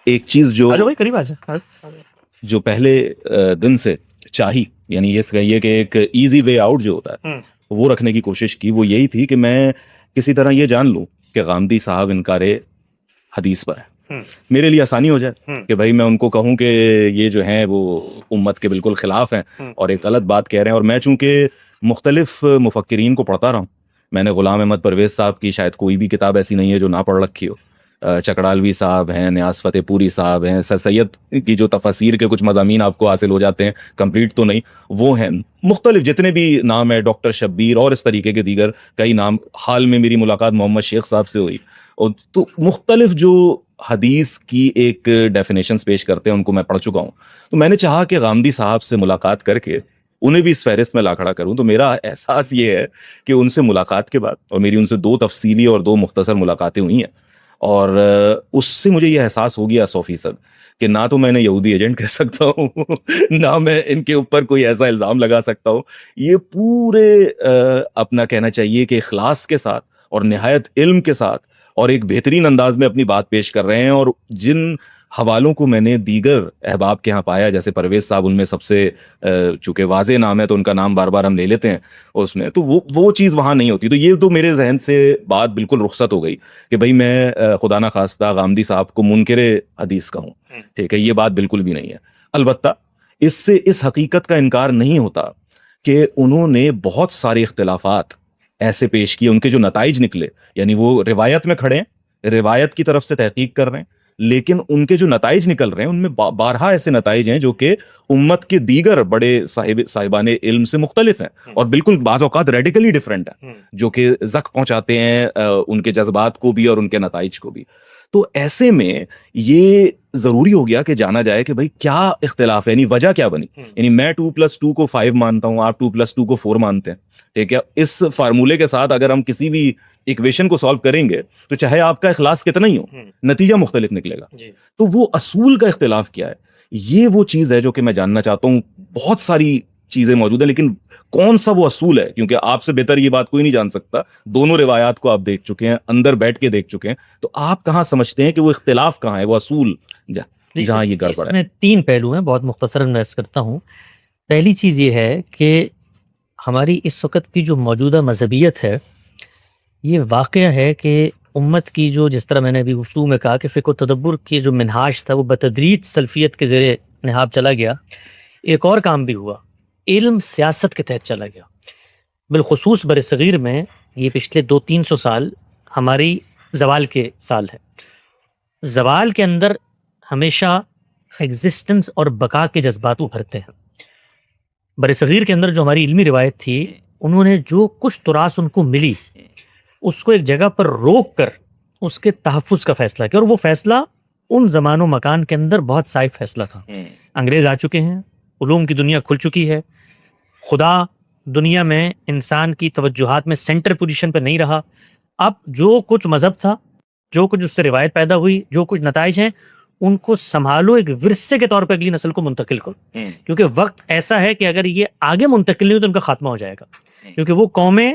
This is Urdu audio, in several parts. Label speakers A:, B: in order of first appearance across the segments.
A: ایک چیز جو پہلے دن سے چاہی، یعنی یہ کہیے کہ ایک ایزی وے آؤٹ جو ہوتا ہے وہ رکھنے کی کوشش کی، وہ یہی تھی کہ میں کسی طرح یہ جان لوں کہ غامدی صاحب انکار حدیث پر ہے، میرے لیے آسانی ہو جائے کہ بھائی میں ان کو کہوں کہ یہ جو ہیں وہ امت کے بالکل خلاف ہیں اور ایک غلط بات کہہ رہے ہیں. اور میں چونکہ مختلف مفکرین کو پڑھتا رہا ہوں، میں نے غلام احمد پرویز صاحب کی شاید کوئی بھی کتاب ایسی نہیں ہے جو نہ پڑھ رکھی ہو. چکڑالوی صاحب ہیں، نیاز فتح پوری صاحب ہیں، سر سید کی جو تفاسیر کے کچھ مضامین آپ کو حاصل ہو جاتے ہیں، کمپلیٹ تو نہیں، وہ ہیں. مختلف جتنے بھی نام ہے، ڈاکٹر شبیر اور اس طریقے کے دیگر کئی نام. حال میں میری ملاقات محمد شیخ صاحب سے ہوئی، تو مختلف جو حدیث کی ایک ڈیفینیشنز پیش کرتے ہیں ان کو میں پڑھ چکا ہوں. تو میں نے چاہا کہ غامدی صاحب سے ملاقات کر کے انہیں بھی اس فہرست میں لا کھڑا کروں. تو میرا احساس یہ ہے کہ ان سے ملاقات کے بعد، اور میری ان سے 2 تفصیلی اور 2 مختصر ملاقاتیں ہوئی ہیں، اور اس سے مجھے یہ احساس ہو گیا 100% کہ نہ تو میں انہیں یہودی ایجنٹ کہہ سکتا ہوں نہ میں ان کے اوپر کوئی ایسا الزام لگا سکتا ہوں. یہ پورے اپنا کہنا چاہیے کہ اخلاص کے ساتھ اور نہایت علم کے ساتھ اور ایک بہترین انداز میں اپنی بات پیش کر رہے ہیں. اور جن حوالوں کو میں نے دیگر احباب کے ہاں پایا، جیسے پرویز صاحب ان میں سب سے چونکہ واضح نام ہے تو ان کا نام بار بار ہم لے لیتے ہیں اس میں، تو وہ چیز وہاں نہیں ہوتی. تو یہ تو میرے ذہن سے بات بالکل رخصت ہو گئی کہ بھئی میں خدا نہ خواستہ غامدی صاحب کو منکر حدیث کہوں. ٹھیک ہے، یہ بات بالکل بھی نہیں ہے. البتہ اس سے اس حقیقت کا انکار نہیں ہوتا کہ انہوں نے بہت سارے اختلافات ایسے پیش کیے، ان کے جو نتائج نکلے، یعنی وہ روایت میں کھڑے ہیں، روایت کی طرف سے تحقیق کر رہے ہیں، لیکن ان کے جو نتائج نکل رہے ہیں ان میں بارہا ایسے نتائج ہیں جو کہ امت کے دیگر بڑے صاحبان علم سے مختلف ہیں اور بالکل بعض اوقات ریڈیکلی ڈیفرنٹ ہیں، جو کہ زخم پہنچاتے ہیں ان کے جذبات کو بھی اور ان کے نتائج کو بھی. تو ایسے میں یہ ضروری ہو گیا کہ جانا جائے کہ بھئی کیا اختلاف ہے، یعنی وجہ کیا بنی. یعنی میں 2+2 کو 5 مانتا ہوں، آپ 2+2 کو 4 مانتے ہیں. ٹھیک ہے، اس فارمولے کے ساتھ اگر ہم کسی بھی ایکویشن کو سالو کریں گے تو چاہے آپ کا اخلاص کتنا ہی ہو، نتیجہ مختلف نکلے گا. تو وہ اصول کا اختلاف کیا ہے، یہ وہ چیز ہے جو کہ میں جاننا چاہتا ہوں. بہت ساری چیزیں موجود ہیں، لیکن کون سا وہ اصول ہے، کیونکہ آپ سے بہتر یہ بات کوئی نہیں جان سکتا. دونوں روایات کو آپ دیکھ چکے ہیں، اندر بیٹھ کے دیکھ چکے ہیں، تو آپ کہاں سمجھتے ہیں کہ وہ اختلاف کہاں ہے، وہ اصول جہاں یہ گڑبڑ ہے؟
B: اس میں 3 پہلو ہیں، بہت مختصراً میں عرض کرتا ہوں. پہلی چیز یہ ہے کہ ہماری اس وقت کی جو موجودہ مذہبیت ہے، یہ واقعہ ہے کہ امت کی جو، جس طرح میں نے ابھی گفتگو میں کہا کہ فقہ و تدبر کی جو منہاج تھا وہ بتدریج سلفیت کے زیر نہاب چلا گیا. ایک اور کام بھی ہوا، علم سیاست کے تحت چلا گیا. بالخصوص بر صغیر میں یہ پچھلے 200-300 سال ہماری زوال کے سال ہے. زوال کے اندر ہمیشہ ایگزسٹنس اور بقا کے جذبات ابھرتے ہیں. بر صغیر کے اندر جو ہماری علمی روایت تھی، انہوں نے جو کچھ تراث ان کو ملی اس کو ایک جگہ پر روک کر اس کے تحفظ کا فیصلہ کیا، اور وہ فیصلہ ان زمان و مکان کے اندر بہت صائب فیصلہ تھا. انگریز آ چکے ہیں، علوم کی دنیا کھل چکی ہے، خدا دنیا میں انسان کی توجہات میں سینٹر پوزیشن پہ نہیں رہا. اب جو کچھ مذہب تھا، جو کچھ اس سے روایت پیدا ہوئی، جو کچھ نتائج ہیں، ان کو سنبھالو، ایک ورثے کے طور پہ اگلی نسل کو منتقل کرو، کیونکہ وقت ایسا ہے کہ اگر یہ آگے منتقل نہیں ہو تو ان کا خاتمہ ہو جائے گا، کیونکہ وہ قومیں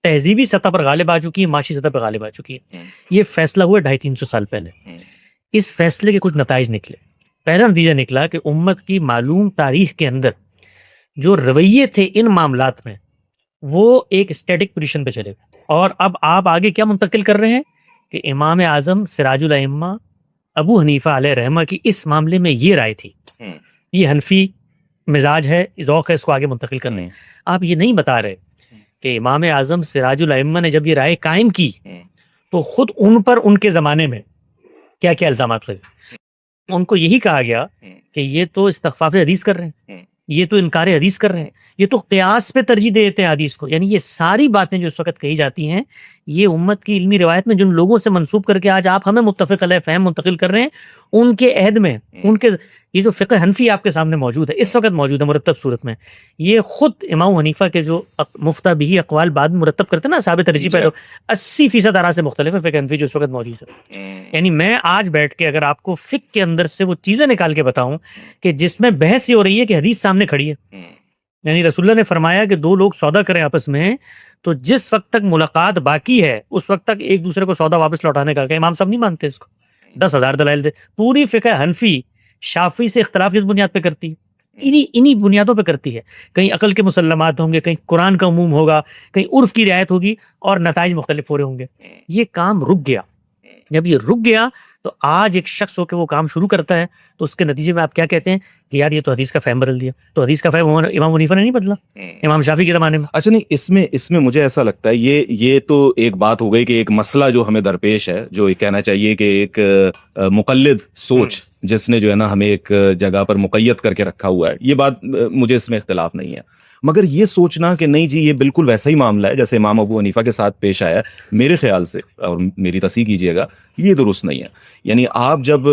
B: تہذیبی سطح پر غالب آ چکی ہیں، معاشی سطح پر غالب آ چکی ہیں. یہ فیصلہ ہوا 250-300 سال پہلے. اس فیصلے کے کچھ نتائج نکلے. پہلا نتیجہ نکلا کہ امت کی معلوم تاریخ کے اندر جو رویے تھے ان معاملات میں، وہ ایک اسٹیٹک پوزیشن پہ چلے گئے. اور اب آپ آگے کیا منتقل کر رہے ہیں کہ امام اعظم سراج الائمہ ابو حنیفہ علیہ رحمہ کی اس معاملے میں یہ رائے تھی، یہ حنفی مزاج ہے، ذوق ہے، اس کو آگے منتقل کرنے ہیں. آپ یہ نہیں بتا رہے کہ امام اعظم سراج الائمہ نے جب یہ رائے قائم کی تو خود ان پر ان کے زمانے میں کیا کیا الزامات لگے. ان کو یہی کہا گیا کہ یہ تو استخفاف حدیث کر رہے ہیں، یہ تو انکار حدیث کر رہے ہیں، یہ تو قیاس پہ ترجیح دیتے ہیں حدیث کو. یعنی یہ ساری باتیں جو اس وقت کہی جاتی ہیں، یہ امت کی علمی روایت میں جن لوگوں سے منسوب کر کے آج آپ ہمیں متفق علیہ فہم منتقل کر رہے ہیں، ان کے عہد میں ان کے یہ جو فقہ حنفی آپ کے سامنے موجود ہے، اس وقت موجود ہے مرتب صورت میں، یہ خود امام حنیفہ کے جو مفتہ بھی اقوال بعد میں مرتب کرتے ہیں نا صحابہ ترجیح پہ، 80% آراء سے مختلف ہے فقہ حنفی جو اس وقت موجود ہے. یعنی میں آج بیٹھ کے اگر آپ کو فقہ کے اندر سے وہ چیزیں نکال کے بتاؤں کہ جس میں بحث یہ ہو رہی ہے کہ حدیث سامنے کھڑی ہے، یعنی رسول اللہ نے فرمایا کہ 2 لوگ سودا کریں آپس میں، تو جس وقت تک ملاقات باقی ہے اس وقت تک ایک دوسرے کو سودا واپس لوٹانے کا، کہ امام صاحب نہیں مانتے اس کو. 10,000 دلائل دے. پوری فقہ حنفی شافعی سے اختلاف کس بنیاد پہ کرتی ہے؟ انہی بنیادوں پہ کرتی ہے. کہیں عقل کے مسلمات ہوں گے, کہیں قرآن کا عموم ہوگا, کہیں عرف کی رعایت ہوگی, اور نتائج مختلف ہو رہے ہوں گے. یہ کام رک گیا. جب یہ رک گیا تو آج ایک شخص ہو کے وہ کام شروع کرتا ہے تو اس کے نتیجے میں آپ کیا کہتے ہیں کہ یار یہ تو حدیث کا فہم بدل دیا. تو حدیث کا فہم امام حنیفہ نے نہیں بدلا, امام شافعی کے زمانے میں.
A: اچھا نہیں, اس میں مجھے ایسا لگتا ہے یہ تو ایک بات ہو گئی کہ ایک مسئلہ جو ہمیں درپیش ہے, جو کہنا چاہیے کہ ایک مقلد سوچ جس نے جو ہے نا ہمیں ایک جگہ پر مقید کر کے رکھا ہوا ہے, یہ بات مجھے اس میں اختلاف نہیں ہے. مگر یہ سوچنا کہ نہیں جی یہ بالکل ویسا ہی معاملہ ہے جیسے امام ابو حنیفہ کے ساتھ پیش آیا, میرے خیال سے, اور میری تصحیح کیجیے گا, یہ درست نہیں ہے. یعنی آپ جب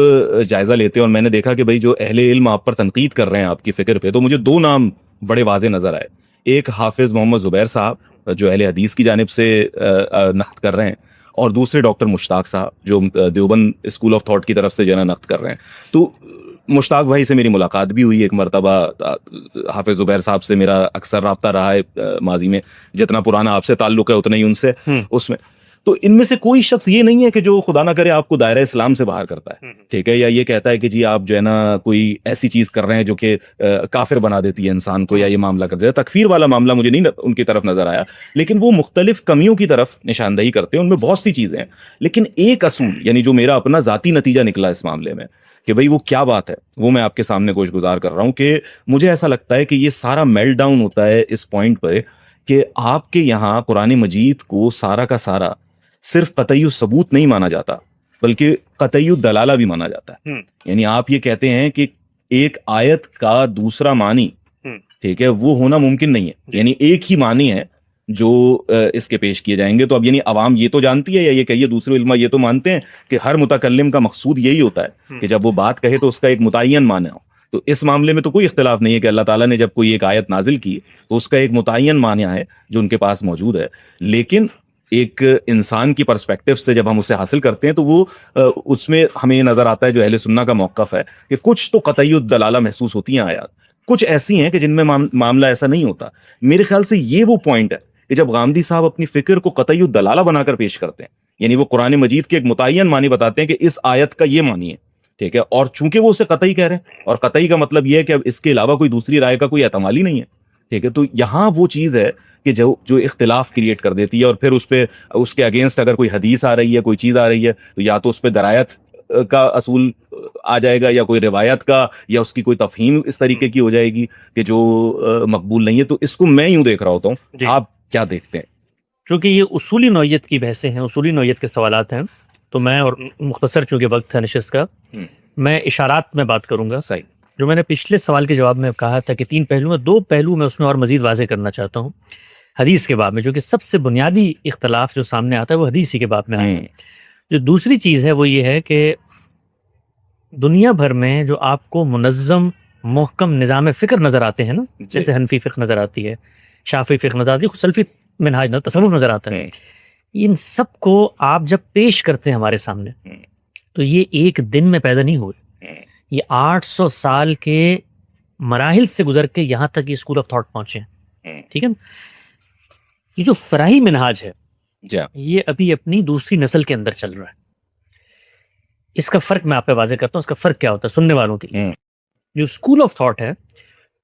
A: جائزہ لیتے ہیں, اور میں نے دیکھا کہ بھئی جو اہل علم آپ پر تنقید کر رہے ہیں آپ کی فکر پہ, تو مجھے 2 نام بڑے واضح نظر آئے. ایک حافظ محمد زبیر صاحب جو اہل حدیث کی جانب سے نقد کر رہے ہیں, اور دوسرے ڈاکٹر مشتاق صاحب جو دیوبند اسکول آف تھاٹ کی طرف سے جو ہے نا نقد کر رہے ہیں. تو مشتاق بھائی سے میری ملاقات بھی ہوئی ایک مرتبہ, حافظ زبیر صاحب سے میرا اکثر رابطہ رہا ہے ماضی میں, جتنا پرانا آپ سے تعلق ہے اتنا ہی ان سے اس میں. تو ان میں سے کوئی شخص یہ نہیں ہے کہ جو خدا نہ کرے آپ کو دائرہ اسلام سے باہر کرتا ہے, ٹھیک ہے, یا یہ کہتا ہے کہ جی آپ جو ہے نا کوئی ایسی چیز کر رہے ہیں جو کہ کافر بنا دیتی ہے انسان کو, یا یہ معاملہ کر دیتا ہے. تکفیر والا معاملہ مجھے نہیں ان کی طرف نظر آیا, لیکن وہ مختلف کمیوں کی طرف نشاندہی کرتے ہیں. ان میں بہت سی چیزیں ہیں, لیکن ایک اصول یعنی جو میرا اپنا ذاتی نتیجہ نکلا اس معاملے میں کہ بھئی وہ کیا بات ہے, وہ میں آپ کے سامنے گوش گزار کر رہا ہوں. کہ مجھے ایسا لگتا ہے کہ یہ سارا میلٹ ڈاؤن ہوتا ہے اس پوائنٹ پر کہ آپ کے یہاں قرآن مجید کو سارا کا سارا صرف قطعی ثبوت نہیں مانا جاتا, بلکہ قطعی دلالہ بھی مانا جاتا ہے. یعنی آپ یہ کہتے ہیں کہ ایک آیت کا دوسرا معنی, ٹھیک ہے, وہ ہونا ممکن نہیں ہے. یعنی ایک ہی معنی ہے جو اس کے پیش کیے جائیں گے. تو اب یعنی عوام یہ تو جانتی ہے, یا یہ کہیے دوسرے علماء یہ تو مانتے ہیں کہ ہر متکلم کا مقصود یہی ہوتا ہے کہ جب وہ بات کہے تو اس کا ایک متعین معنی ہو. تو اس معاملے میں تو کوئی اختلاف نہیں ہے کہ اللہ تعالیٰ نے جب کوئی ایک آیت نازل کی تو اس کا ایک متعین معنی ہے جو ان کے پاس موجود ہے. لیکن ایک انسان کی پرسپیکٹو سے جب ہم اسے حاصل کرتے ہیں تو وہ اس میں ہمیں یہ نظر آتا ہے جو اہل سنہ کا موقف ہے کہ کچھ تو قطعی الدلالہ محسوس ہوتی ہیں آیات, کچھ ایسی ہیں کہ جن میں معاملہ ایسا نہیں ہوتا. میرے خیال سے یہ وہ پوائنٹ ہے کہ جب غامدی صاحب اپنی فکر کو قطعی الدلالہ بنا کر پیش کرتے ہیں, یعنی وہ قرآن مجید کے ایک متعین معنی بتاتے ہیں کہ اس آیت کا یہ معنی ہے, ٹھیک ہے, اور چونکہ وہ اسے قطعی کہہ رہے ہیں, اور قطعی کا مطلب یہ ہے کہ اب اس کے علاوہ کوئی دوسری رائے کا کوئی احتمال ہی نہیں ہے, ٹھیک ہے. تو یہاں وہ چیز ہے کہ جو اختلاف کریٹ کر دیتی ہے, اور پھر اس کے اگینسٹ اگر کوئی حدیث آ رہی ہے, کوئی چیز آ رہی ہے, تو یا تو اس پہ درایت کا اصول آ جائے گا, یا کوئی روایت کا, یا اس کی کوئی تفہیم اس طریقے کی ہو جائے گی کہ جو مقبول نہیں ہے. تو اس کو میں یوں دیکھ رہا ہوتا ہوں, آپ کیا دیکھتے ہیں؟
B: چونکہ یہ اصولی نوعیت کی بحثیں ہیں, اصولی نوعیت کے سوالات ہیں, تو میں, اور مختصر چونکہ وقت ہے نشست کا, میں اشارات میں بات کروں گا.
A: صحیح.
B: جو میں نے پچھلے سوال کے جواب میں کہا تھا کہ 3 پہلو ہیں, 2 پہلو میں اس میں اور مزید واضح کرنا چاہتا ہوں حدیث کے باب میں, جو کہ سب سے بنیادی اختلاف جو سامنے آتا ہے وہ حدیث ہی کے باب میں آتا ہے. جو دوسری چیز ہے وہ یہ ہے کہ دنیا بھر میں جو آپ کو منظم محکم نظام فکر نظر آتے ہیں نا, جیسے حنفی فقہ نظر آتی ہے, شافعی فقہ نظر آتی ہے, سلفی منہاج تصوف نظر آتا ہے, ان سب کو آپ جب پیش کرتے ہیں ہمارے سامنے تو یہ ایک دن میں پیدا نہیں ہوئے, یہ 800 سال کے مراحل سے گزر کے یہاں تک یہ اسکول آف تھاٹ پہنچے ہیں, ٹھیک ہے. یہ جو فراہی منہاج ہے یہ ابھی اپنی دوسری نسل کے اندر چل رہا ہے. اس کا فرق میں آپ پہ واضح کرتا ہوں, اس کا فرق کیا ہوتا ہے سننے والوں کے لیے. جو اسکول آف تھاٹ ہے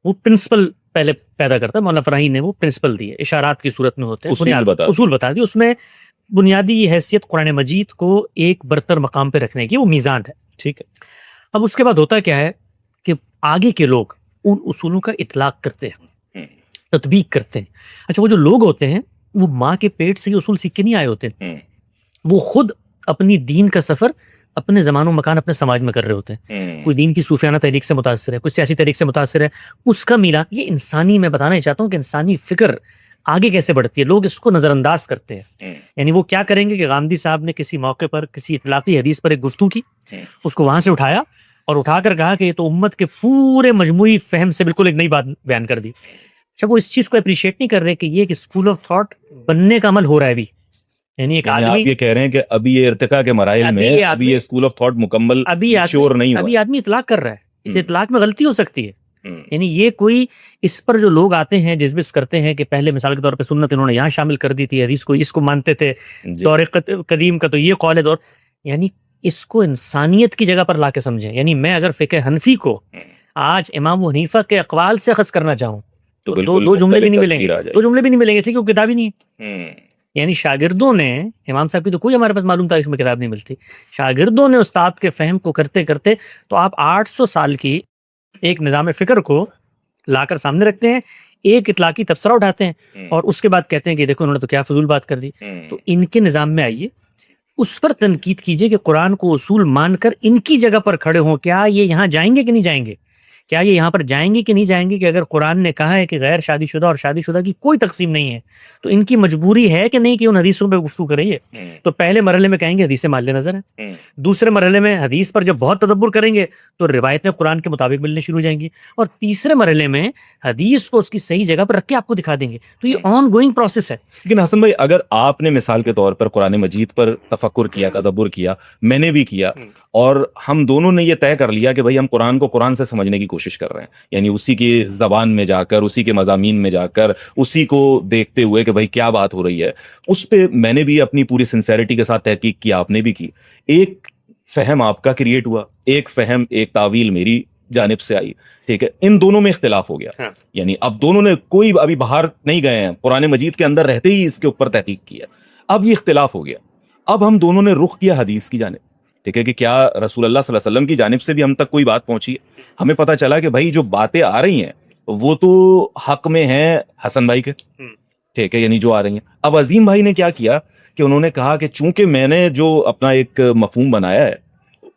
B: وہ پرنسپل پہلے پیدا کرتا ہے, مولانا فراہی نے وہ پرنسپل دیے, اشارات کی صورت میں ہوتے ہیں, اصول بتا دی. اس میں بنیادی حیثیت قرآن مجید کو ایک برتر مقام پہ رکھنے کی وہ میزان ہے, ٹھیک ہے. اب اس کے بعد ہوتا کیا ہے کہ آگے کے لوگ ان اصولوں کا اطلاق کرتے ہیں, تطبیق کرتے ہیں. اچھا, وہ جو لوگ ہوتے ہیں وہ ماں کے پیٹ سے یہ اصول سیکھ کے نہیں آئے ہوتے, وہ خود اپنی دین کا سفر اپنے زمان و مکان اپنے سماج میں کر رہے ہوتے ہیں. کوئی دین کی صوفیانہ تحریک سے متاثر ہے, کوئی سیاسی تحریک سے متاثر ہے, اس کا میلان. یہ انسانی, میں بتانا چاہتا ہوں کہ انسانی فکر آگے کیسے بڑھتی ہے, لوگ اس کو نظر انداز کرتے ہیں. یعنی وہ کیا کریں گے کہ غامدی صاحب نے کسی موقع پر کسی اطلاقی حدیث پر ایک گفتگو کی, اس کو وہاں سے اٹھایا اور اٹھا کر کہا کہ یہ تو امت کے پورے مجموعی فہم سے بالکل ایک نئی بات بیان کر دی. اچھا, وہ اس چیز کو اپریشیٹ نہیں کر رہے کہ یہ ایک اسکول آف تھاٹ بننے کا عمل ہو رہا ہے ابھی. یعنی ایک آدمی,
A: آپ یہ کہہ رہے ہیں کہ ابھی یہ ارتقاء کے مراحل میں ابھی یہ اسکول آف تھاٹ مکمل شور نہیں ہوا,
B: ابھی آدمی اطلاق کر رہا ہے. اس اطلاق میں غلطی ہو سکتی ہے. یعنی یہ کوئی اس پر جو لوگ آتے ہیں جذبس کرتے ہیں کہ پہلے مثال کے طور پہ سنت انہوں نے یہاں شامل کر دی تھی, حدیث کو اس کو مانتے تھے, دور قدیم کا تو یہ قول ہے دور, یعنی اس کو انسانیت کی جگہ پر لا کے سمجھیں. یعنی میں اگر فقہ حنفی کو آج امام ابو حنیفہ کے اقوال سے اخذ کرنا چاہوں تو دو جملے بھی نہیں ملیں گے, دو جملے بھی نہیں ملیں گے, اس لیے کہ وہ کتاب ہی نہیں ہے. یعنی شاگردوں نے, امام صاحب کی تو کوئی ہمارے پاس معلوم تاریخ میں کتاب نہیں ملتی, شاگردوں نے استاد کے فہم کو کرتے کرتے تو آپ 800 سال کی ایک نظام فکر کو لا کر سامنے رکھتے ہیں, ایک اطلاقی تبصرہ اٹھاتے ہیں اور اس کے بعد کہتے ہیں کہ دیکھو انہوں نے تو کیا فضول بات کر دی. تو ان کے نظام میں آئیے, اس پر تنقید کیجئے کہ قرآن کو اصول مان کر ان کی جگہ پر کھڑے ہوں, کیا یہ یہاں جائیں گے کہ نہیں جائیں گے, کیا یہ یہاں پر جائیں گے کہ نہیں جائیں گے کہ اگر قرآن نے کہا ہے کہ غیر شادی شدہ اور شادی شدہ کی کوئی تقسیم نہیں ہے تو ان کی مجبوری ہے کہ نہیں کہ ان حدیثوں پہ گفتگو کریں گے. تو پہلے مرحلے میں کہیں گے حدیث مال نظر ہے, دوسرے مرحلے میں حدیث پر جب بہت تدبر کریں گے تو روایتیں قرآن کے مطابق ملنے شروع ہو جائیں گی, اور تیسرے مرحلے میں حدیث کو اس کی صحیح جگہ پر رکھ کے آپ کو دکھا دیں گے. تو یہ آن گوئنگ پروسیس ہے.
A: لیکن حسن بھائی, اگر آپ نے مثال کے طور پر قرآن مجید پر تفکر کیا, تدبر کیا, میں نے بھی کیا, اور ہم دونوں نے یہ طے کر لیا کہ بھائی ہم قرآن کو قرآن سے سمجھنے کی کوشش کر رہے ہیں, یعنی اسی کی زبان میں جا کر, اسی کے مضامین میں جا کر, اسی کو دیکھتے ہوئے کہ بھائی کیا بات ہو رہی ہے, اس پہ میں نے بھی اپنی پوری سنسیریٹی کے ساتھ تحقیق کی, آپ نے بھی کی. ایک فہم آپ کا کریٹ ہوا, ایک فہم, ایک تعویل میری جانب سے آئی, ٹھیک ہے, ان دونوں میں اختلاف ہو گیا. یعنی اب دونوں نے کوئی ابھی باہر نہیں گئے ہیں, قرآن مجید کے اندر رہتے ہی اس کے اوپر تحقیق کیا, اب یہ اختلاف ہو گیا. اب ہم دونوں نے رخ کیا حدیث کی جانب, ٹھیک ہے, کہ کیا رسول اللہ صلی اللہ علیہ وسلم کی جانب سے بھی ہم تک کوئی بات پہنچی ہے. ہمیں پتہ چلا کہ بھائی جو باتیں آ رہی ہیں وہ تو حق میں ہیں حسن بھائی کے, ٹھیک ہے, یعنی جو آ رہی ہیں. اب عظیم بھائی نے کیا کیا کہ انہوں نے کہا کہ چونکہ میں نے جو اپنا ایک مفہوم بنایا ہے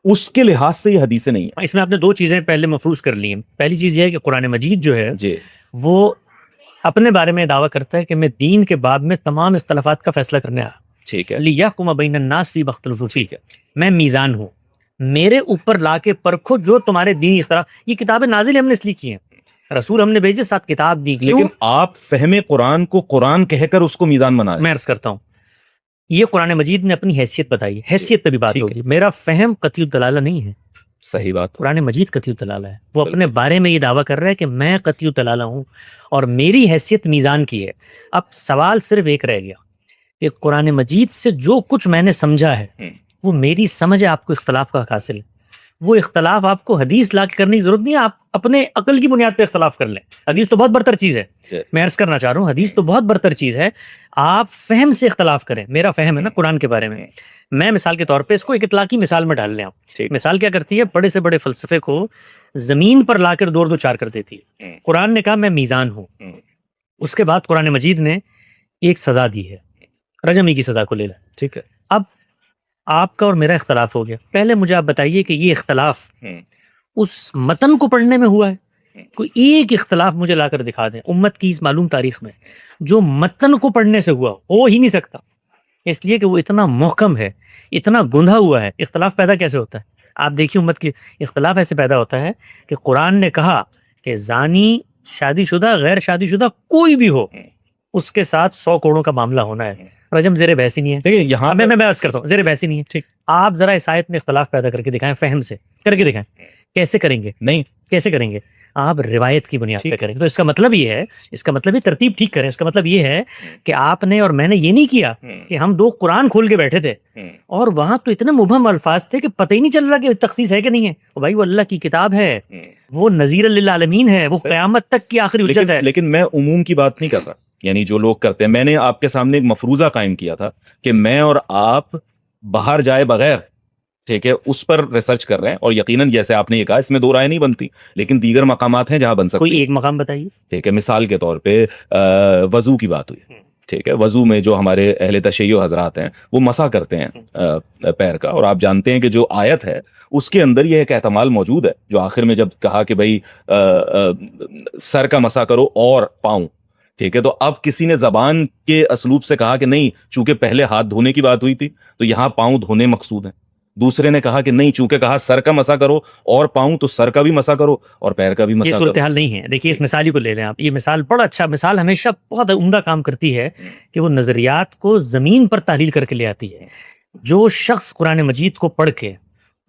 A: اس کے لحاظ سے یہ حدیثیں نہیں ہیں.
B: اس میں آپ نے دو چیزیں پہلے مفروض کر لی ہیں. پہلی چیز یہ ہے کہ قرآن مجید جو ہے
A: جی,
B: وہ اپنے بارے میں دعویٰ کرتا ہے کہ میں دین کے باب میں تمام اختلافات کا فیصلہ کرنے آیا,
A: ٹھیک ہے,
B: لِيَحْكُمَ بَيْنَ النَّاسِ فِي مَا اخْتَلَفُوا فِيهِ, میں میزان ہوں, میرے اوپر لا کے پرکھو جو تمہارے دینی اختلاف. یہ کتابیں نازل ہم نے اس لیے کی ہیں, رسول ہم نے بھیجے, ساتھ کتاب دی.
A: لیکن آپ فہم قرآن کو قرآن کہہ کر اس کو میزان بنا رہے ہیں.
B: میں عرض کرتا ہوں, یہ قرآن مجید نے اپنی حیثیت بتائی ہے, حیثیت پہ بھی بات ہوگی. میرا فہم قطعی الدلالہ نہیں ہے,
A: صحیح بات.
B: قرآن مجید قطعی الدلالہ ہے. وہ اپنے بارے میں یہ دعویٰ کر رہا ہے کہ میں قطعی الدلالہ ہوں اور میری حیثیت میزان کی ہے. اب سوال صرف ایک رہ گیا کہ قرآن مجید سے جو کچھ میں نے سمجھا ہے وہ میری سمجھ ہے, آپ کو اختلاف کا حق حاصل ہے. وہ اختلاف آپ کو حدیث لا کے کرنے کی ضرورت نہیں ہے, آپ اپنے عقل کی بنیاد پہ اختلاف کر لیں. حدیث تو بہت برتر چیز ہے, میں عرض کرنا چاہ رہا ہوں, حدیث تو بہت برتر چیز ہے. آپ فہم سے اختلاف کریں. میرا فہم ہے نا قرآن کے بارے میں, میں مثال کے طور پہ اس کو ایک اطلاقی مثال میں ڈال لیں. آپ مثال کیا کرتی ہے, بڑے سے بڑے فلسفے کو زمین پر لا کر دو چار کر دیتی ہے. قرآن نے کہا میں میزان ہوں, اس کے بعد قرآن مجید نے ایک سزا دی ہے, رجمی کی سزا کو لے لیں, ٹھیک ہے. اب آپ کا اور میرا اختلاف ہو گیا. پہلے مجھے آپ بتائیے کہ یہ اختلاف اس متن کو پڑھنے میں ہوا ہے؟ کوئی ایک اختلاف مجھے لا کر دکھا دیں امت کی اس معلوم تاریخ میں جو متن کو پڑھنے سے ہو ہی نہیں سکتا, اس لیے کہ وہ اتنا محکم ہے, اتنا گندھا ہوا ہے. اختلاف پیدا کیسے ہوتا ہے آپ دیکھیے, امت کی اختلاف ایسے پیدا ہوتا ہے کہ قرآن نے کہا کہ زانی, شادی شدہ, غیر شادی شدہ کوئی بھی ہو, اس کے ساتھ 100 کروڑوں کا معاملہ ہونا ہے. رجم زیر بحث ہی نہیں ہے.
A: دیکھیں یہاں
B: میں عرض کرتا ہوں, زیر بحث ہی نہیں ہے. ٹھیک, آپ ذرا اس آیت میں اختلاف پیدا کر کے دکھائیں, فہم سے کر کے دکھائیں. کیسے کریں گے؟ نہیں, کیسے کریں گے؟ آپ روایت کی بنیاد پہ کریں. تو اس کا مطلب یہ ہے, اس کا مطلب یہ ترتیب ٹھیک کریں. اس کا مطلب یہ ہے کہ آپ نے اور میں نے یہ نہیں کیا کہ ہم دو قرآن کھول کے بیٹھے تھے اور وہاں تو اتنے مبہم الفاظ تھے کہ پتہ ہی نہیں چل رہا کہ تخصیص ہے کہ نہیں ہے. بھائی وہ اللہ کی کتاب ہے, وہ نذیر للعالمین ہے, وہ قیامت تک کی آخری حجت ہے.
A: لیکن میں عموم کی بات نہیں کر رہا, یعنی جو لوگ کرتے ہیں. میں نے آپ کے سامنے ایک مفروضہ قائم کیا تھا کہ میں اور آپ باہر جائے بغیر, ٹھیک ہے, اس پر ریسرچ کر رہے ہیں, اور یقیناً جیسے آپ نے یہ کہا اس میں دو رائے نہیں بنتی, لیکن دیگر مقامات ہیں جہاں بن سکتی.
B: کوئی ایک مقام بتائیے.
A: ٹھیک ہے, مثال کے طور پہ وضو کی بات ہوئی, ٹھیک ہے, وضو میں جو ہمارے اہل تشیع حضرات ہیں وہ مسح کرتے ہیں پیر کا, اور آپ جانتے ہیں کہ جو آیت ہے اس کے اندر یہ ایک احتمال موجود ہے, جو آخر میں جب کہا کہ بھائی سر کا مسح کرو اور پاؤں, ٹھیک ہے, تو اب کسی نے زبان کے اسلوب سے کہا کہ نہیں, چونکہ پہلے ہاتھ دھونے کی بات ہوئی تھی تو یہاں پاؤں دھونے مقصود ہیں. دوسرے نے کہا کہ نہیں, چونکہ کہا سر کا مسح کرو اور پاؤں, تو سر کا بھی مسح کرو اور پیر کا بھی مسح کرو.
B: یہ صورتحال نہیں ہے. دیکھیے اس مثال ہی کو لے لیں آپ. یہ مثال بڑا اچھا, مثال ہمیشہ بہت عمدہ کام کرتی ہے کہ وہ نظریات کو زمین پر تحلیل کر کے لے آتی ہے. جو شخص قرآن مجید کو پڑھ کے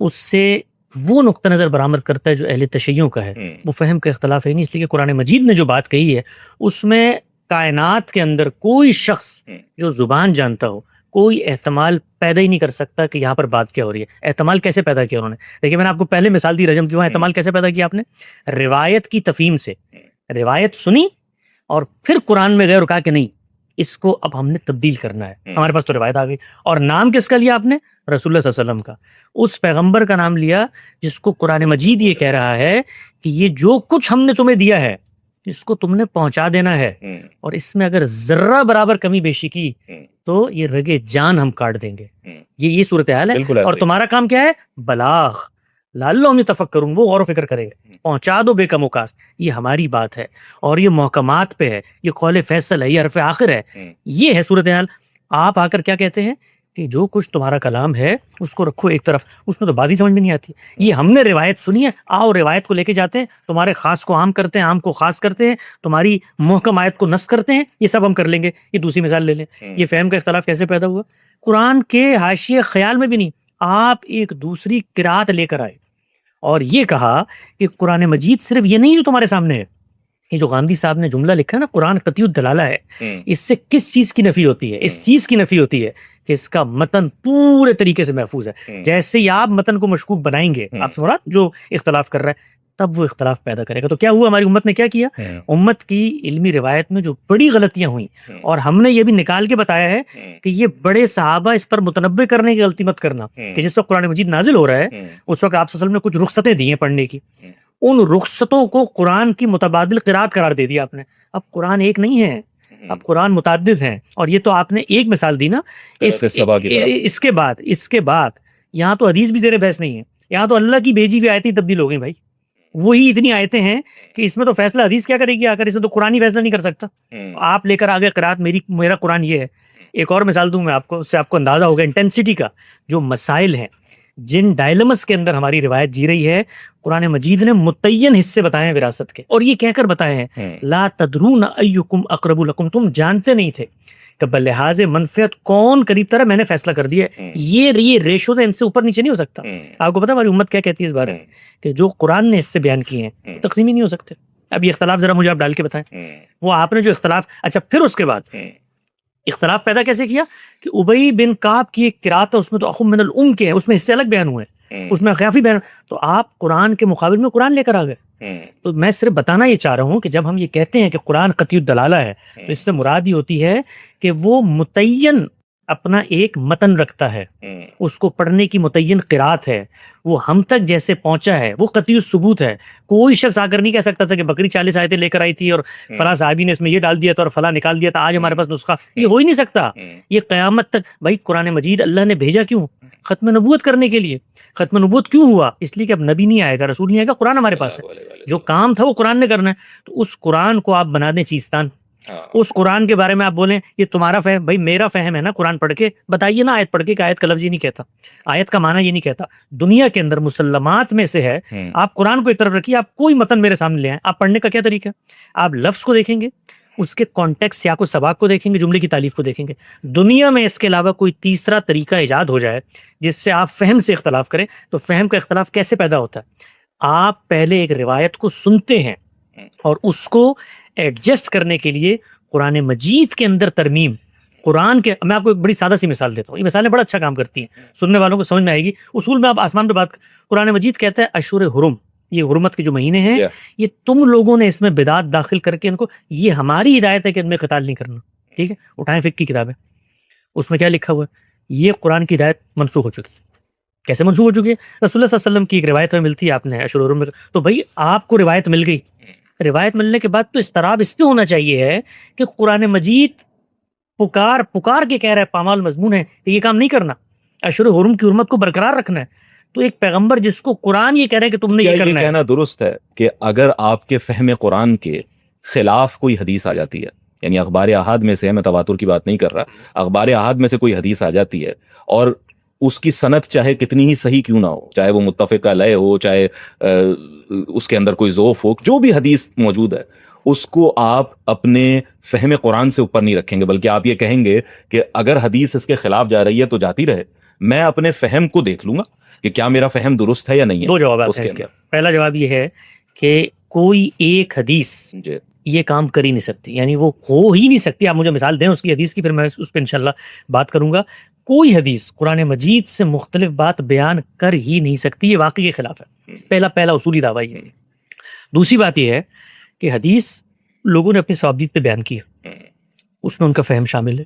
B: اس سے وہ نقطہ نظر برآمد کرتا ہے جو اہل تشیع کا ہے, وہ فہم کا اختلاف ہے نہیں. اس لیے کہ قرآن مجید نے جو بات کہی ہے اس میں کائنات کے اندر کوئی شخص جو زبان جانتا ہو, کوئی احتمال پیدا ہی نہیں کر سکتا کہ یہاں پر بات کیا ہو رہی ہے۔ احتمال کیسے پیدا کیا انہوں نے؟ دیکھیے میں نے آپ کو پہلے مثال دی رجم کی، وہاں احتمال کیسے پیدا کیا آپ نے؟ روایت کی تفہیم سے، روایت سنی اور پھر قرآن میں گئے اور کہا کہ نہیں اس کو اب ہم نے تبدیل کرنا ہے، ہمارے پاس تو روایت آ گئی۔ اور نام کس کا لیا آپ نے؟ رسول اللہ صلی اللہ علیہ وسلم کا، اس پیغمبر کا نام لیا جس کو قرآن مجید یہ کہہ رہا ہے کہ یہ جو کچھ ہم نے تمہیں دیا ہے اس کو تم نے پہنچا دینا ہے، اور اس میں اگر ذرہ برابر کمی بیشی کی تو یہ رگے جان ہم کاٹ دیں گے۔ یہ صورتحال ہے، اور تمہارا کام کیا ہے؟ بلاغ، لعلہم یتفکرون، وہ غور و فکر کرے، پہنچا دو بے کم و کاست۔ یہ ہماری بات ہے، اور یہ محکمات پہ ہے، یہ قول فیصل ہے، یہ حرف آخر ہے، یہ ہے صورتحال۔ آپ آ کر کیا کہتے ہیں کہ جو کچھ تمہارا کلام ہے اس کو رکھو ایک طرف، اس میں تو بات ہی سمجھ میں نہیں آتی۔ یہ ہم نے روایت سنی ہے، آؤ روایت کو لے کے جاتے ہیں، تمہارے خاص کو عام کرتے ہیں، عام کو خاص کرتے ہیں، تمہاری محکم آیت کو نسخ کرتے ہیں، یہ سب ہم کر لیں گے۔ یہ دوسری مثال لے لیں، یہ فہم کا اختلاف کیسے پیدا ہوا؟ قرآن کے حاشیے خیال میں بھی نہیں، آپ ایک دوسری قرات لے کر آئے اور یہ کہا کہ قرآن مجید صرف یہ نہیں جو تمہارے سامنے ہے، یہ جو غامدی صاحب نے جملہ لکھا ہے نا قرآن قطعی الدلالہ ہے، اس سے کس چیز کی نفی ہوتی ہے؟ اس چیز کی نفی ہوتی ہے کہ اس کا متن پورے طریقے سے محفوظ ہے۔ جیسے ہی آپ متن کو مشکوک بنائیں گے، آپ سے مراد جو اختلاف کر رہا ہے، تب وہ اختلاف پیدا کرے گا۔ تو کیا ہوا؟ ہماری امت نے کیا کیا؟ امت کی علمی روایت میں جو بڑی غلطیاں ہوئیں، اور ہم نے یہ بھی نکال کے بتایا ہے کہ یہ بڑے صحابہ اس پر متنبع کرنے کی غلطی مت کرنا کہ جس وقت قرآن مجید نازل ہو رہا ہے اس وقت آپ صلی اللہ علیہ وسلم نے کچھ رخصتیں دی ہیں پڑھنے کی، ان رخصتوں کو قرآن کی متبادل قرات قرار دے دیا آپ نے۔ اب قرآن ایک نہیں ہے، اب قرآن متعدد ہیں، اور یہ تو آپ نے ایک مثال دی نا۔ اس کے بعد یہاں تو حدیث بھی زیر بحث نہیں ہے، یہاں تو اللہ کی بھیجی ہوئی آیتیں تبدیل ہو گئی بھائی، وہی اتنی آیتیں ہیں کہ اس میں تو فیصلہ حدیث کیا کرے گی آ کر، اس میں تو قرآن ہی فیصلہ نہیں کر سکتا۔ آپ لے کر آگے قرات میرا قرآن یہ ہے۔ ایک اور مثال دوں میں آپ کو، اس سے آپ کو اندازہ ہوگا انٹینسٹی کا۔ جو مسائل ہیں، جن ڈائلمس کے اندر ہماری روایت جی رہی ہے، قرآن مجید نے متعین حصے بتائے ہیں وراثت کے، اور یہ کہہ کر بتائے ہیں لا تدرون ایکم اقرب لکم، تم جانتے نہیں تھے کہ بلحاظ منفعت کون قریب تر ہے، میں نے فیصلہ کر دیا ہے۔ یہ ریشو سے ان سے اوپر نیچے نہیں ہو سکتا۔ آپ کو پتا ہماری امت کیا کہتی ہے اس بارے میں کہ جو قرآن نے اس سے بیان کیے ہیں تقسیمی نہیں ہو سکتے۔ اب یہ اختلاف ذرا مجھے آپ ڈال کے بتائیں، وہ آپ نے جو اختلاف، اچھا پھر اس کے بعد اختلاف پیدا کیسے کیا کہ ابی بن کعب کی ایک قرات ہے، اس میں تو اخم من الام کے ہیں، اس میں حصے الگ بیان ہوئے ہیں، اس میں خیافی بیان، تو آپ قرآن کے مقابل میں قرآن لے کر آ گئے۔ تو میں صرف بتانا یہ چاہ رہا ہوں کہ جب ہم یہ کہتے ہیں کہ قرآن قطعی الدلالہ ہے تو اس سے مراد یہ ہوتی ہے کہ وہ متعین اپنا ایک متن رکھتا ہے، اس کو پڑھنے کی متعین قرات ہے، وہ ہم تک جیسے پہنچا ہے وہ قطعی الثبوت ہے۔ کوئی شخص آ کر نہیں کہہ سکتا تھا کہ بکری 40 آیتیں لے کر آئی تھی اور فلاں صحابی نے اس میں یہ ڈال دیا تھا اور فلاں نکال دیا تھا، آج ہمارے پاس نسخہ، یہ ہو ہی نہیں سکتا۔ یہ قیامت تک بھائی قرآن مجید اللہ نے بھیجا کیوں؟ ختم نبوت کرنے کے لیے۔ ختم نبوت کیوں ہوا؟ اس لیے کہ اب نبی نہیں آئے گا، رسول نہیں آئے گا، قرآن ہمارے پاس ہے، جو کام تھا وہ قرآن نے کرنا ہے۔ تو اس قرآن کو آپ بنا دیں چیستان، اس قرآن کے بارے میں آپ بولیں یہ تمہارا فہم، بھائی میرا فہم ہے نا قرآن پڑھ کے، بتائیے نا آیت پڑھ کے کہ آیت کا لفظ یہ نہیں کہتا، آیت کا معنی یہ نہیں کہتا، دنیا کے اندر مسلمات میں سے ہے۔ آپ قرآن کو ایک طرف رکھیے، آپ کوئی متن میرے سامنے لے آئیں، آپ پڑھنے کا کیا طریقہ ہے؟ آپ لفظ کو دیکھیں گے، اس کے کانٹیکسٹ سیاق و سباق کو دیکھیں گے، جملے کی تعلیف کو دیکھیں گے۔ دنیا میں اس کے علاوہ کوئی تیسرا طریقہ ایجاد ہو جائے جس سے آپ فہم سے اختلاف کریں، تو فہم کا اختلاف کیسے پیدا ہوتا ہے؟ آپ پہلے ایک روایت کو سنتے ہیں اور اس کو ایڈجسٹ کرنے کے لیے قرآن مجید کے اندر ترمیم، قرآن کے، میں آپ کو ایک بڑی سادہ سی مثال دیتا ہوں، یہ مثالیں بڑا اچھا کام کرتی ہیں، سننے والوں کو سمجھ میں آئے گی۔ اصول میں آپ آسمان پہ بات، قرآن مجید کہتا ہے اشہر حرم، یہ حرمت کے جو مہینے ہیں، یہ تم لوگوں نے اس میں بدعات داخل کر کے ان کو، یہ ہماری ہدایت ہے کہ ان میں قتال نہیں کرنا، ٹھیک ہے؟ اٹھائیں فقہ کی کتابیں، اس میں کیا لکھا ہوا ہے؟ یہ قرآن کی ہدایت منسوخ ہو چکی ہے۔ کیسے منسوخ ہو چکی ہے؟ رسول اللہ صلی اللہ علیہ وسلم کی ایک روایت میں ملتی ہے، آپ نے اشہر حرم میں، تو بھائی آپ کو روایت مل گئی، روایت ملنے کے بعد تو استراب اس پہ ہونا چاہیے ہے کہ قرآن مجید پکار کے کہہ رہا ہے، پامال مضمون ہے کہ یہ کام نہیں کرنا، اشہر حرم کی حرمت کو برقرار رکھنا ہے۔ تو ایک پیغمبر جس کو قرآن یہ کہہ رہا ہے کہ تم نے یہ کرنا ہے،
A: یہ کہنا درست ہے کہ اگر آپ کے فہم قرآن کے خلاف کوئی حدیث آ جاتی ہے، یعنی اخبار احاد میں سے، میں تواتر کی بات نہیں کر رہا، اخبار احاد میں سے کوئی حدیث آ جاتی ہے اور اس کی سند چاہے کتنی ہی صحیح کیوں نہ ہو، چاہے وہ متفق علیہ ہو، چاہے اس کے اندر کوئی ضعف ہو، جو بھی حدیث موجود ہے، اس کو آپ اپنے فہم قرآن سے اوپر نہیں رکھیں گے، بلکہ آپ یہ کہیں گے کہ اگر حدیث اس کے خلاف جا رہی ہے تو جاتی رہے، میں اپنے فہم کو دیکھ لوں گا کہ کیا میرا فہم درست ہے یا نہیں ہے۔
B: دو جوابات ہیں اس کے۔ پہلا جواب یہ ہے کہ کوئی ایک حدیث یہ کام کر ہی نہیں سکتی، یعنی وہ ہو ہی نہیں سکتی. آپ مجھے مثال دیں اس کی حدیث کی، پھر میں اس پہ انشاءاللہ بات کروں گا. کوئی حدیث قرآن مجید سے مختلف بات بیان کر ہی نہیں سکتی، یہ واقعی کے خلاف ہے. پہلا اصولی دعویٰ یہ ہے. دوسری بات یہ ہے کہ حدیث لوگوں نے اپنی ثوابدید پہ بیان کی ہے، اس میں ان کا فہم شامل ہے،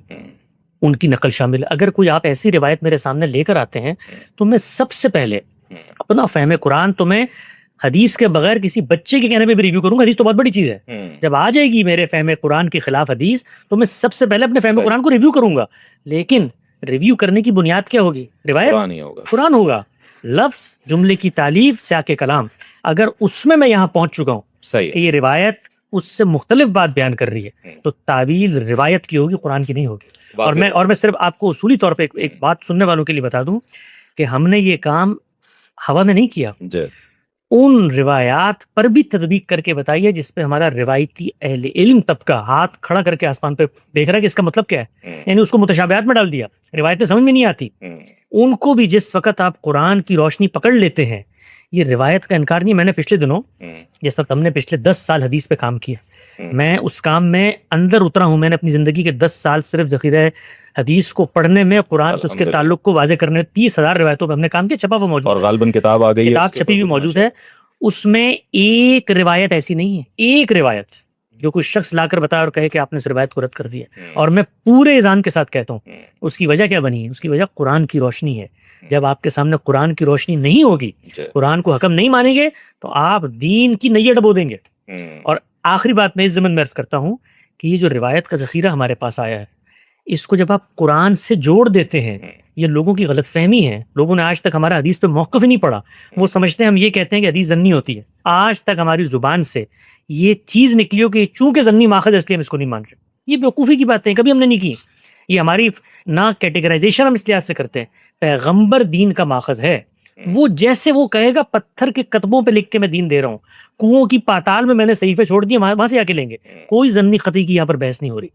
B: ان کی نقل شامل ہے. اگر کوئی آپ ایسی روایت میرے سامنے لے کر آتے ہیں تو میں سب سے پہلے اپنا فہم قرآن تو میں حدیث کے بغیر کسی بچے کے کہنے پہ بھی ریویو کروں گا. حدیث تو بہت بڑی چیز ہے. جب آ جائے گی میرے فہم قرآن کے خلاف حدیث تو میں سب سے پہلے اپنے فہم قرآن کو ریویو کروں گا. لیکن ریویو کرنے کی بنیاد کیا ہوگی؟ روایت، قرآن ہوگا. لفظ جملے کی تالیف سیاق کلام، اگر اس میں یہاں پہنچ چکا ہوں کہ یہ روایت اس سے مختلف بات بیان کر رہی ہے تو تعویل روایت کی ہوگی، قرآن کی نہیں ہوگی. اور میں صرف آپ کو اصولی طور پہ ایک بات سننے والوں کے لیے بتا دوں کہ ہم نے یہ کام ہوا میں نہیں کیا. ان روایات پر بھی تطبیق کر کے بتائی ہے جس پہ ہمارا روایتی اہل علم طبقہ ہاتھ کھڑا کر کے آسمان پہ دیکھ رہا ہے کہ اس کا مطلب کیا ہے. یعنی اس کو متشابہات میں ڈال دیا، روایتیں سمجھ میں نہیں آتی. ان کو بھی جس وقت آپ قرآن کی روشنی پکڑ لیتے ہیں، یہ روایت کا انکار نہیں. میں نے پچھلے دنوں جس وقت ہم نے پچھلے 10 سال حدیث پہ کام کیا، میں اس کام میں اندر اترا ہوں. میں نے اپنی زندگی کے 10 سال صرف ذخیرہ حدیث کو پڑھنے میں، قرآن سے اس کے تعلق کو واضح کرنے میں 30,000 روایتوں پہ ہم نے کام کیا. چھپا ہوا موجود
A: اور غالباً کتاب آ گئی ہے،
B: کتاب چھپی بھی موجود ہے. اس میں ایک روایت ایسی نہیں ہے، ایک روایت جو کوئی شخص لا کر بتایا اور کہے کہ آپ نے اس روایت کو رد کر دیا. اور میں پورے اذعان کے ساتھ کہتا ہوں اس کی وجہ کیا بنی ہے؟ اس کی وجہ قرآن کی روشنی ہے. جب آپ کے سامنے قرآن کی روشنی نہیں ہوگی، قرآن کو حکم نہیں مانیں گے تو آپ دین کی نئیاں ڈبو دیں گے. اور آخری بات میں اس ضمن میں عرض کرتا ہوں کہ یہ جو روایت کا ذخیرہ ہمارے پاس آیا ہے، اس کو جب آپ قرآن سے جوڑ دیتے ہیں، یہ لوگوں کی غلط فہمی ہے. لوگوں نے آج تک ہمارا حدیث پہ موقف ہی نہیں پڑا. وہ سمجھتے ہیں ہم یہ کہتے ہیں کہ حدیث ظنی ہوتی ہے. آج تک ہماری زبان سے یہ چیز نکلی ہو کہ چونکہ ظنی ماخذ ہے اس لیے ہم اس کو نہیں مان رہے. یہ بیوقوفی کی باتیں کبھی ہم نے نہیں کی. یہ ہماری نہ کیٹیگرائزیشن ہم اس لحاظ سے کرتے ہیں. پیغمبر دین کا ماخذ ہے، وہ جیسے وہ کہے گا پتھر کے کتبوں پہ لکھ کے میں دین دے رہا ہوں، کنووں کی پاتال میں نے صحیفے چھوڑ دیے، وہاں سے آ کے لیں گے. کوئی ظنی قطعی کی یہاں پر بحث نہیں ہو رہی.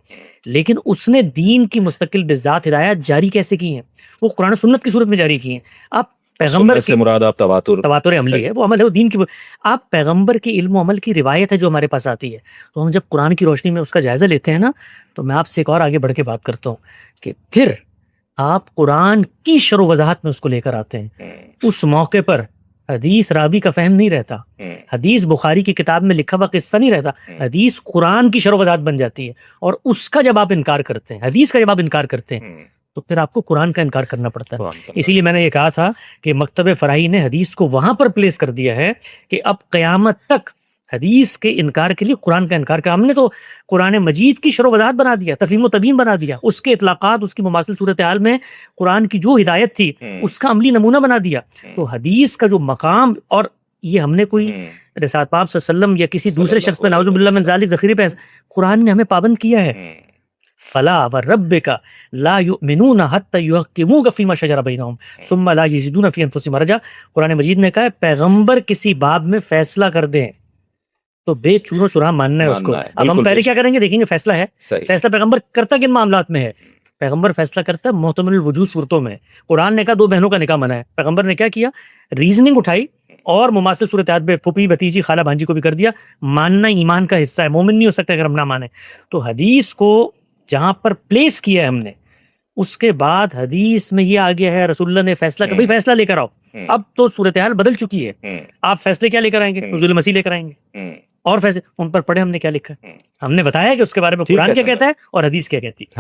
B: لیکن اس نے دین کی مستقل بذات ہدایات جاری کیسے کی ہیں؟ وہ قرآن و سنت کی صورت میں جاری کی ہیں. آپ پیغمبر سے مراد آپ تواتر عملی ہے، وہ عمل ہے، وہ دین کی. آپ پیغمبر کے علم و عمل کی روایت ہے جو ہمارے پاس آتی ہے. تو ہم جب قرآن کی روشنی میں اس کا جائزہ لیتے ہیں نا، تو میں آپ سے ایک اور آگے بڑھ کے بات کرتا ہوں کہ پھر آپ قرآن کی شرح و وضاحت میں اس کو لے کر آتے ہیں. اس موقع پر حدیث راوی کا فہم نہیں رہتا، حدیث بخاری کی کتاب میں لکھا ہوا قصہ نہیں رہتا، حدیث قرآن کی شرح و وضاحت بن جاتی ہے. اور اس کا جب آپ انکار کرتے ہیں، حدیث کا جب آپ انکار کرتے ہیں، تو پھر آپ کو قرآن کا انکار کرنا پڑتا ہے. اسی لیے میں نے یہ کہا تھا کہ مکتب فراہی نے حدیث کو وہاں پر پلیس کر دیا ہے کہ اب قیامت تک حدیث کے انکار کے لیے قرآن کا انکار کیا. ہم نے تو قرآن مجید کی شرح و وضاحت بنا دیا، تفہیم و تبیین بنا دیا، اس کے اطلاقات، اس کی مماثل صورتحال میں قرآن کی جو ہدایت تھی اس کا عملی نمونہ بنا دیا. تو حدیث کا جو مقام، اور یہ ہم نے کوئی رسالت پاک صلی اللہ علیہ وسلم یا کسی دوسرے شخص پہ نعوذ باللہ من ذالک ذخیرے پہ قرآن نے ہمیں پابند کیا ہے. فلا وربک لا یؤمنون حتی یحکموک فیما شجر بینہم ثم لا یجدون فی انفسہم حرجا. قرآن مجید نے کہا ہے پیغمبر کسی باب میں فیصلہ کر دیں تو بے چور و چرا ماننا ہے اس کو. اب ہم پہلے کیا کریں گے؟ دیکھیں گے فیصلہ ہے. فیصلہ پیغمبر کرتا کن معاملات میں ہے؟ پیغمبر فیصلہ کرتا ہے محتمل الوجوہ صورتوں میں. قرآن نے کہا 2 بہنوں کا نکاح منع ہے، پیغمبر نے کیا کیا؟ ریزننگ اٹھائی اور مماثل صورتحال پہ پھوپھی بھتیجی خالہ بھانجی کو بھی کر دیا. ماننا ایمان کا حصہ ہے، مومن نہیں ہو سکتا اگر ہم نہ مانیں. تو حدیث کو جہاں پر پلیس کیا ہے ہم نے، اس کے بعد حدیث میں یہ آ گیا ہے رسول اللہ نے فیصلہ کبھی فیصلہ لے کر آؤ. اب تو صورتحال بدل چکی ہے، آپ فیصلے کیا لے کر آئیں گے؟ نزول مسیح لے کر آئیں گے اور فیصلے ان پر پڑھے ہم نے کیا لکھا ہے. ہم نے بتایا کہ اس کے بارے میں قرآن کیا کہتا ہے اور حدیث کیا کہتی ہے.